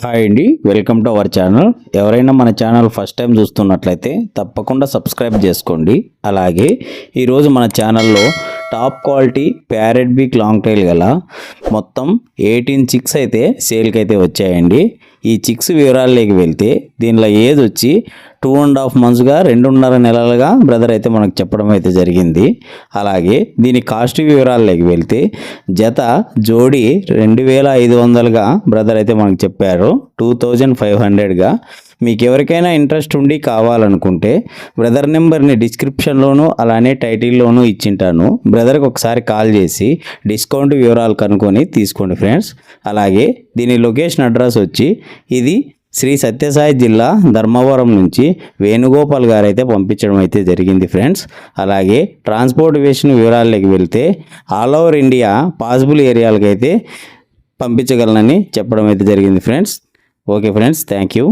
Hi అండి, welcome to our channel. ఎవరైనా మన ఛానల్ ఫస్ట్ టైం చూస్తున్నట్లయితే తప్పకుండా సబ్స్క్రైబ్ చేసుకోండి. అలాగే ఈరోజు మన ఛానల్లో top quality parrot beak long tail గల మొత్తం 18 చిక్స్ అయితే సేల్కి అయితే వచ్చాయండి. ఈ చిక్స్ వివరాల్లోకి వెళ్తే దీనిలో ఏజ్ వచ్చి 2.5 monthsగా 2.5 నెలలుగా బ్రదర్ అయితే మనకు చెప్పడం అయితే జరిగింది. అలాగే దీని కాస్ట్ వివరాల్లోకి వెళ్తే జత జోడి 2500గా బ్రదర్ అయితే మనకు చెప్పారు. 2500గా. మీకు ఎవరికైనా ఇంట్రెస్ట్ ఉండి కావాలనుకుంటే బ్రదర్ నెంబర్ని డిస్క్రిప్షన్లోను అలానే టైటిల్లోనూ ఇచ్చింటాను. బ్రదర్కి ఒకసారి కాల్ చేసి డిస్కౌంట్ వివరాలు కనుక్కొని తీసుకోండి ఫ్రెండ్స్. అలాగే దీని లొకేషన్ అడ్రస్ వచ్చి ఇది శ్రీ సత్యసాయి జిల్లా ధర్మవరం నుంచి వేణుగోపాల్ గారు అయితే పంపించడం అయితే జరిగింది ఫ్రెండ్స్. అలాగే ట్రాన్స్పోర్టేషన్ వివరాల్లోకి వెళ్తే ఆల్ ఓవర్ ఇండియా పాసిబుల్ ఏరియాలకి అయితే పంపించగలనని చెప్పడం అయితే జరిగింది friends. Okay friends, thank you.